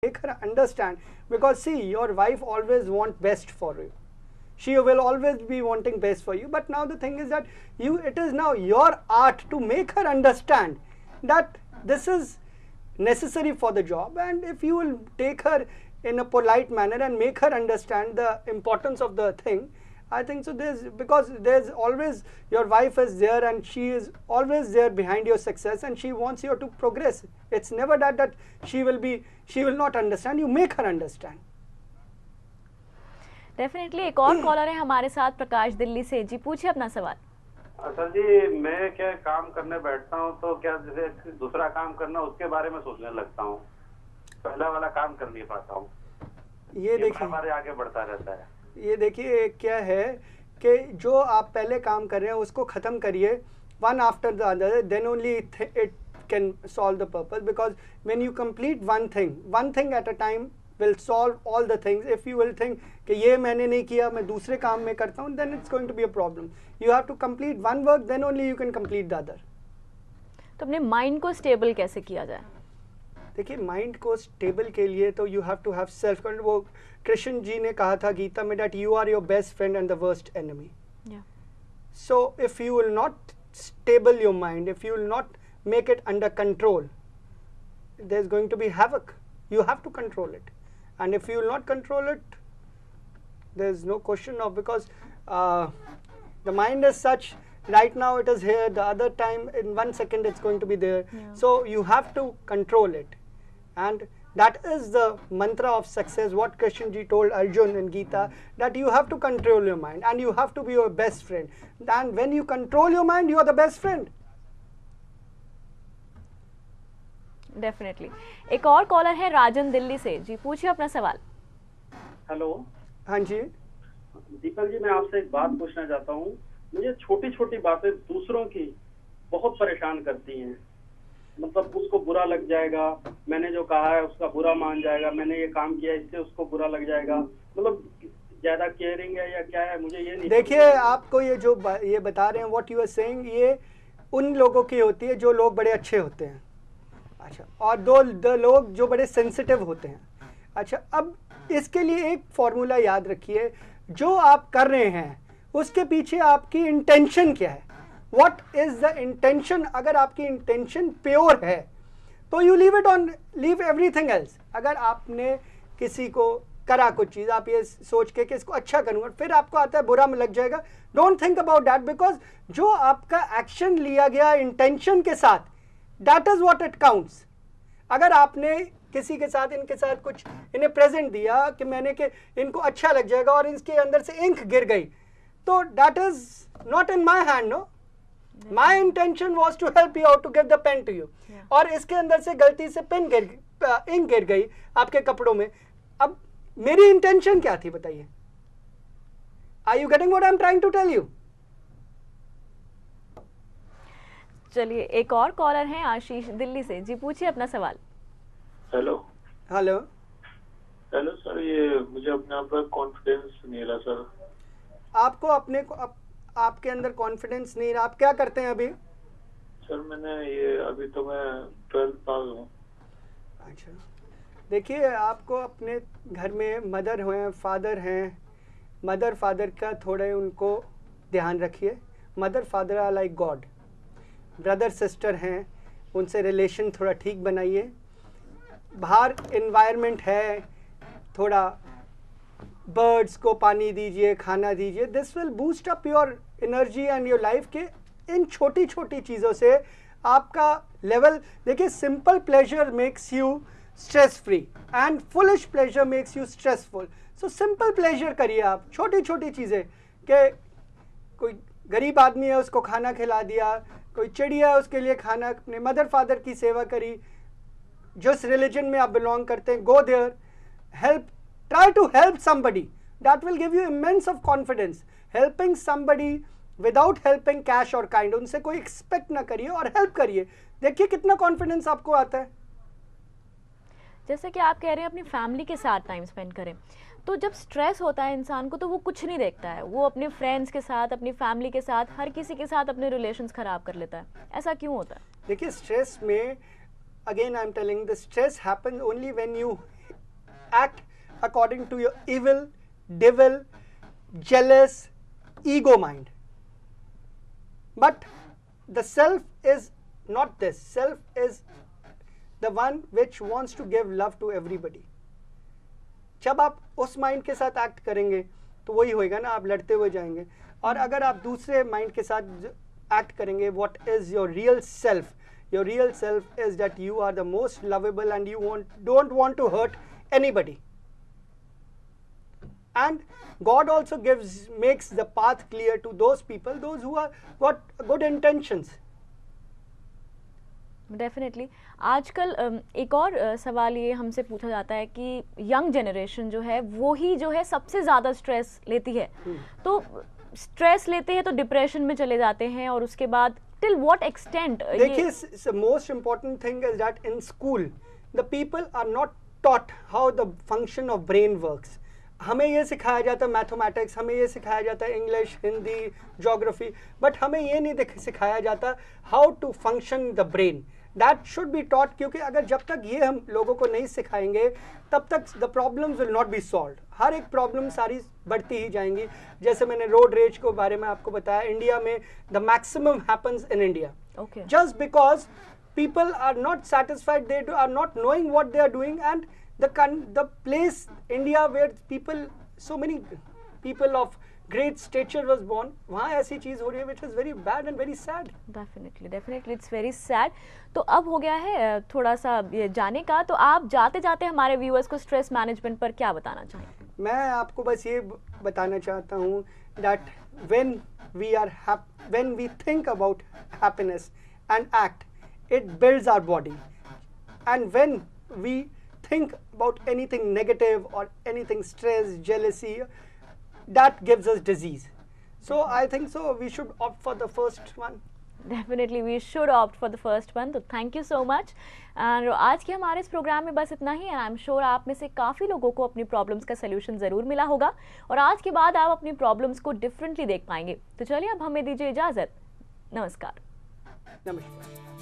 make her understand, because see, your wife always want best for you. She will always be wanting best for you, but now the thing is that it is now your art to make her understand that this is necessary for the job, and if you will take her in a polite manner and make her understand the importance of the thing, I think so. Because there's always, your wife is there and she is always there behind your success, and she wants you to progress. It's never that she will not understand. You make her understand. Definitely एक और collar है हमारे साथ, प्रकाश दिल्ली से। जी पूछिए अपना सवाल। Sir जी, मैं क्या काम करने बैठता हूँ तो क्या जैसे दूसरा काम करना उसके बारे में सोचने लगता हूँ, पहला वाला काम कर नहीं पाता हूँ। ये देखिए, हमारे आगे बढ़ता रहता है। ये देखिए क्या है कि जो आप पहले काम कर रहे हैं उसको ख़त्म करिए, one after the other, then only it can solve the purpose. Because when you complete one thing at a time will solve all the things. If you will think कि ये मैंने नहीं किया, मैं दूसरे काम में करता हूँ, then it's going to be a problem. You have to complete one work, then only you can complete the other. तो अपने माइंड को स्टेबल कैसे किया जाए? देखिए, माइंड को स्टेबल के लिए तो you have to have self control. वो कृष्ण जी ने कहा था गीता में that you are your best friend and the worst enemy. Yeah. So if you will not stable your mind, if you will not make it under control, there's going to be havoc. You have to control it. And if you will not control it, there is no question of, because the mind is such, right now it is here, the other time in 1 second it's going to be there. Yeah. So you have to control it, and that is the mantra of success, what Krishna ji told Arjun in Gita, that you have to control your mind and you have to be your best friend. And when you control your mind, you are the best friend. Definitely एक और collar है राजन दिल्ली से। जी पूछिए अपना सवाल। Hello. हाँ जी। दीपक जी, मैं आपसे एक बात पूछना चाहता हूँ। मुझे छोटी छोटी बातें दूसरों की बहुत परेशान करती हैं। मतलब उसको बुरा लग जाएगा, मैंने जो कहा है उसका बुरा मान जाएगा, मैंने ये काम किया इससे उसको बुरा लग जाएगा, मतलब ज्यादा केयरिंग है या क्या है, मुझे ये नहीं। देखिए, आपको ये जो ये बता रहे हैं, व्हाट यू आर सेइंग, ये उन लोगों की होती है जो लोग बड़े अच्छे होते हैं। अच्छा, और दो लोग जो बड़े सेंसिटिव होते हैं। अच्छा, अब इसके लिए एक फॉर्मूला याद रखिए, जो आप कर रहे हैं उसके पीछे आपकी इंटेंशन क्या है, व्हाट इज द इंटेंशन। अगर आपकी इंटेंशन प्योर है तो यू लीव एवरीथिंग एल्स। अगर आपने किसी को करा कुछ चीज़, आप ये सोच के कि इसको अच्छा करूँगा, फिर आपको आता है बुरा में लग जाएगा, don't think about that, because जो आपका एक्शन लिया गया इंटेंशन के साथ, that is what it counts. अगर आपने किसी के साथ, इनके साथ कुछ इन्हें प्रेजेंट दिया कि मैंने कि इनको अच्छा लग जाएगा और इसके अंदर से इंक गिर गई, तो that is not in my hand, no. My intention was to help you out to give the pen to you, और इसके अंदर से गलती से इंक गिर गई आपके कपड़ों में। अब मेरी इंटेंशन क्या थी बताइए? Are you getting what I am trying to tell you? चलिए एक और कॉलर हैं आशीष दिल्ली से। जी पूछिए अपना सवाल। हेलो। हेलो। हेलो सर, ये मुझे अपने आप पर कॉन्फिडेंस नहीं रहा सर। आपको अपने को आपके अंदर कॉन्फिडेंस नहीं रहा? आप क्या करते हैं अभी? सर मैंने ये अभी तो मैं 12th पास हूँ। अच्छा, देखिए, आपको अपने घर में मदर हैं, फादर हैं, मदर फादर का थोड़े उनको ध्यान रखिए। Mother father are like God. Brother sister हैं, उनसे रिलेशन थोड़ा ठीक बनाइए। बाहर इन्वायरमेंट है, थोड़ा बर्ड्स को पानी दीजिए, खाना दीजिए। This will boost up your energy and your life. के इन छोटी छोटी चीज़ों से आपका लेवल, देखिए, simple pleasure makes you stress free and foolish pleasure makes you stressful. So simple pleasure करिए आप, छोटी छोटी चीज़ें, कि कोई गरीब आदमी है उसको खाना खिला दिया, कोई चिड़िया है उसके लिए खाना, अपने मदर फादर की सेवा करी, जिस रिलीजन में आप बिलोंग करते हैं, go there, help, try to help somebody, that will give you immense of confidence. Helping somebody without helping cash और काइंड, उनसे कोई एक्सपेक्ट ना करिए और हेल्प करिए। देखिए कितना कॉन्फिडेंस आपको आता है। जैसे कि आप कह रहे हैं अपनी फैमिली के साथ टाइम स्पेंड करें, तो जब स्ट्रेस होता है इंसान को तो वो कुछ नहीं देखता है, वो अपने फ्रेंड्स के साथ, अपनी फैमिली के साथ, हर किसी के साथ अपने रिलेशंस खराब कर लेता है। ऐसा क्यों होता है? देखिए, स्ट्रेस में, again I am telling, the stress happen only when you act according to your evil, devil, jealous, ego mind. But the self is not this. Self is the one which wants to give love to everybody. जब आप उस mind के साथ act करेंगे तो वही होएगा ना, आप लड़ते हुए जाएंगे. और अगर आप दूसरे माइंड के साथ एक्ट करेंगे, what is your real self? Your real self is that you are the most lovable and you don't want to hurt anybody. And God also makes the path clear to those people, those who are got good intentions. Definitely. आजकल एक और सवाल ये हमसे पूछा जाता है कि यंग जनरेशन जो है वो ही जो है सबसे ज़्यादा स्ट्रेस लेती है. तो स्ट्रेस लेते हैं तो डिप्रेशन में चले जाते हैं, और उसके बाद टिल व्हाट एक्सटेंट? देखिए, most important thing is that in school the people are not taught how the function of brain works. हमें ये सिखाया जाता है मैथमेटिक्स, हमें ये सिखाया जाता है इंग्लिश, हिंदी, ज्योग्राफी, बट हमें ये नहीं सिखाया जाता how to function the brain. That should be taught, क्योंकि अगर जब तक ये हम लोगों को नहीं सिखाएंगे तब तक the problems will not be solved. हर एक प्रॉब्लम सारी बढ़ती ही जाएंगी. जैसे मैंने रोड रेज के बारे में आपको बताया, इंडिया में the maximum happens in India just because people are not satisfied, they are not knowing what they are doing, and the place India where people, so many people of great stature was born, वहाँ ऐसी चीज़ हो रही है which is very bad and very sad. Definitely it's very sad. तो अब हो गया है थोड़ा सा ये जाने का, तो आप जाते जाते हमारे व्यूअर्स को स्ट्रेस मैनेजमेंट पर क्या बताना चाहेंगे? मैं आपको बस ये बताना चाहता हूँ that when we think about happiness and act, it builds our body, and when we think about anything negative or anything stress, jealousy, that gives us disease. So I think so we should opt for the first one. Definitely we should opt for the first one. तो thank you so much. और आज के हमारे इस programme में बस इतना ही है. आई एम श्योर आप में से काफ़ी लोगों को अपनी प्रॉब्लम्स का सोल्यूशन ज़रूर मिला होगा, और आज के बाद आप अपनी प्रॉब्लम्स को डिफरेंटली देख पाएंगे. तो चलिए अब हमें दीजिए इजाज़त. नमस्कार. नमस्कार.